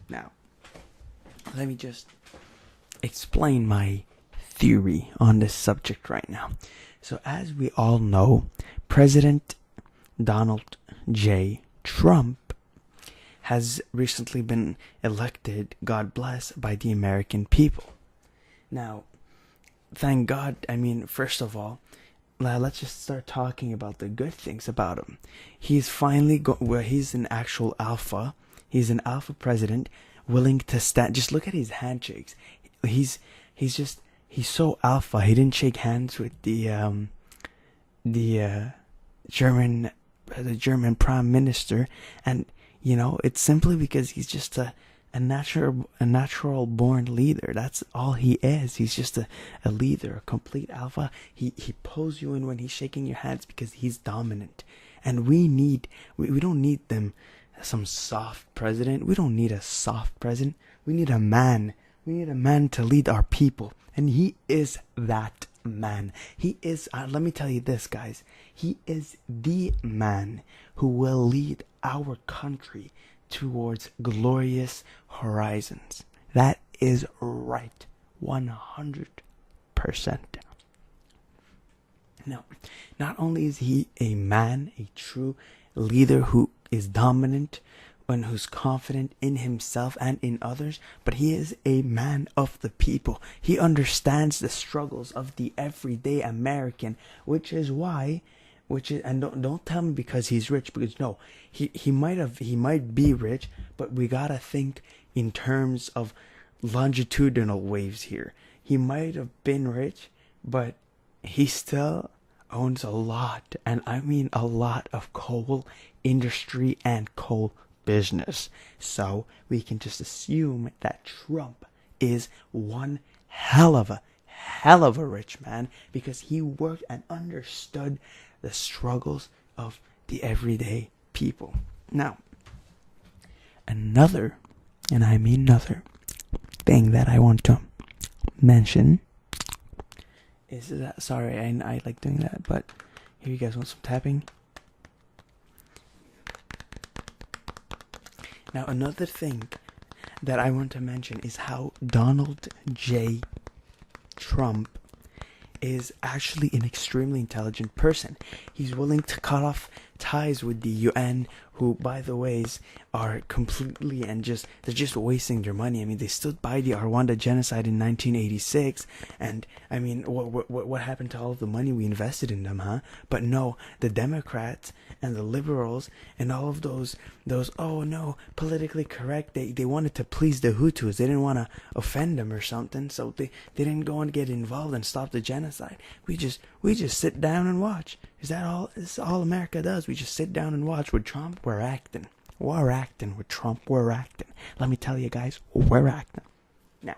Now, let me just explain my theory on this subject right now. So, as we all know, President Donald J. Trump has recently been elected, God bless, by the American people. Now, thank God, first of all, let's just start talking about the good things about him. He's finally he's an actual alpha. He's an alpha president, willing to stand. Just look at his handshakes. He's so alpha. He didn't shake hands with the German prime minister, and it's simply because he's just a natural born leader. That's all he is. He's just a leader, a complete alpha. He pulls you in when he's shaking your hands because he's dominant. And we don't need some soft president. We don't need a soft president. We need a man. We need a man to lead our people. And he is that man. He is, let me tell you this, guys. He is the man who will lead our country towards glorious horizons. That is right. 100%. Now, not only is he a man, a true leader who is dominant and who's confident in himself and in others, but he is a man of the people. He understands the struggles of the everyday American, and don't tell me because he's rich, because no, he might be rich, but we gotta think in terms of longitudinal waves here. He might have been rich, but he still owns a lot, and I mean a lot, of coal industry and coal business. So we can just assume that Trump is one hell of a rich man, because he worked and understood the struggles of the everyday people. Now, another thing that I want to mention is that, sorry, I like doing that, but here, you guys want some tapping? Now, another thing that I want to mention is how Donald J. Trump is actually an extremely intelligent person. He's willing to cut off ties with the UN, who, by the way, are completely they're just wasting their money. They stood by the Rwanda genocide in 1986, and what happened to all of the money we invested in them, huh? But no, the Democrats and the liberals and all of those oh no, politically correct, they wanted to please the Hutus. They didn't want to offend them or something, so they didn't go and get involved and stop the genocide. We just sit down and watch. Is that all? This is all America does. We just sit down and watch. With Trump, we're acting. We're acting. With Trump, we're acting. Let me tell you guys, we're acting. Now,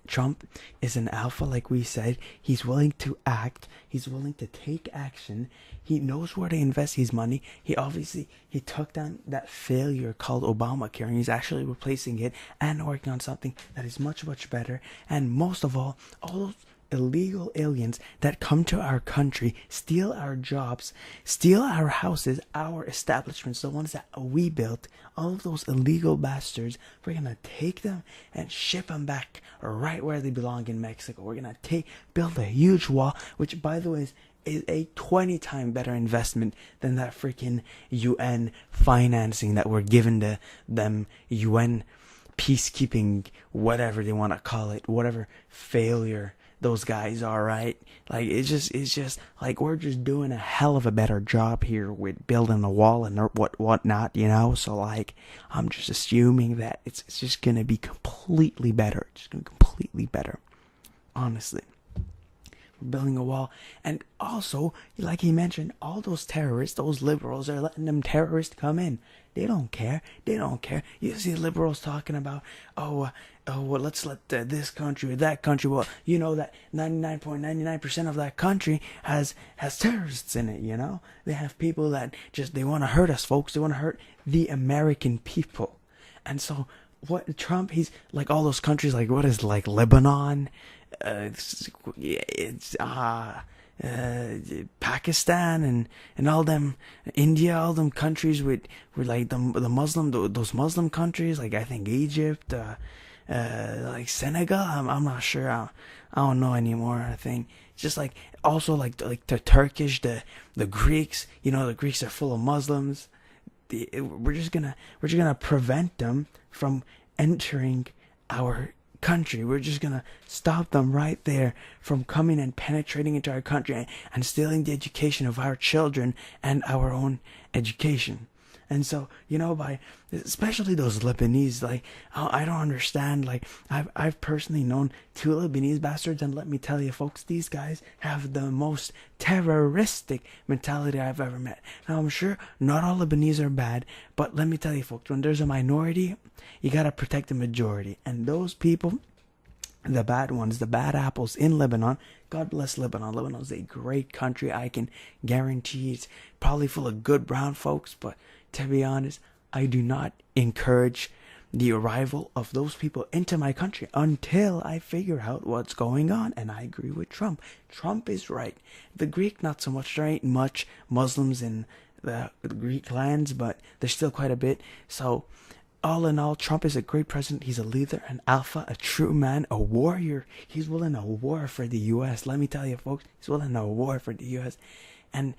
Trump is an alpha, like we said. He's willing to act. He's willing to take action. He knows where to invest his money. He took down that failure called Obamacare, and he's actually replacing it and working on something that is much, much better. And most of all those illegal aliens that come to our country, steal our jobs, steal our houses, our establishments, the ones that we built, all of those illegal bastards, we're gonna take them and ship them back right where they belong in Mexico. We're gonna build a huge wall, which, by the way, is a 20 times better investment than that freaking UN financing that we're giving to them, UN peacekeeping, whatever they want to call it, whatever failure those guys are, right? Like, it's just like we're just doing a hell of a better job here with building a wall and whatnot, so like, I'm just assuming that it's just gonna be completely better. It's just gonna be completely better, honestly. We're building a wall, and also, like he mentioned, all those terrorists, those liberals, are letting them terrorists come in. They don't care. You see liberals talking about, well, let's let this country or that country. Well, you know that 99.99% of that country has terrorists in it, They have people that they want to hurt us, folks. They want to hurt the American people. And so, what Trump, he's like all those countries, like what is, like Lebanon? Pakistan and all them India, all them countries with like the Muslim, those Muslim countries, like I think Egypt, like Senegal. I'm not sure. I don't know anymore. I think just like also like the Turkish, the Greeks. You know, the Greeks are full of Muslims. We're just gonna prevent them from entering our country. We're just gonna stop them right there from coming and penetrating into our country and stealing the education of our children and our own education. And so, you know, by especially those Lebanese, like I don't understand. Like I've personally known 2 Lebanese bastards, and let me tell you, folks, these guys have the most terroristic mentality I've ever met. Now I'm sure not all Lebanese are bad, but let me tell you, folks, when there's a minority, you gotta protect the majority, and those people, the bad ones, the bad apples in Lebanon. God bless Lebanon. Lebanon's a great country. I can guarantee it's probably full of good brown folks, but to be honest, I do not encourage the arrival of those people into my country until I figure out what's going on. And I agree with Trump. Trump is right. The Greek, not so much. There ain't much Muslims in the Greek lands, but there's still quite a bit. So all in all, Trump is a great president. He's a leader, an alpha, a true man, a warrior. He's willing to war for the U.S. Let me tell you, folks, he's willing to war for the U.S. And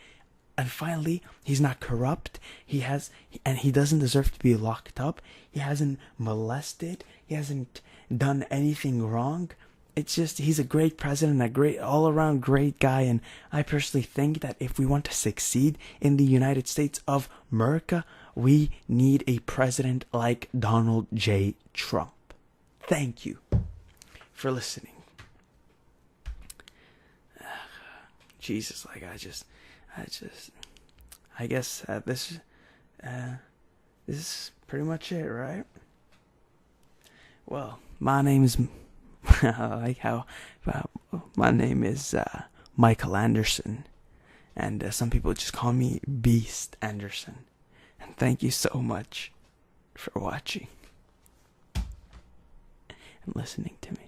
finally, he's not corrupt. He doesn't deserve to be locked up. He hasn't molested. He hasn't done anything wrong. It's just, he's a great president, a great, all-around great guy. And I personally think that if we want to succeed in the United States of America, we need a president like Donald J. Trump. Thank you for listening. Jesus, like I guess this is pretty much it, right? Well, my name is my name is Michael Anderson, and some people just call me Beast Anderson. And thank you so much for watching and listening to me.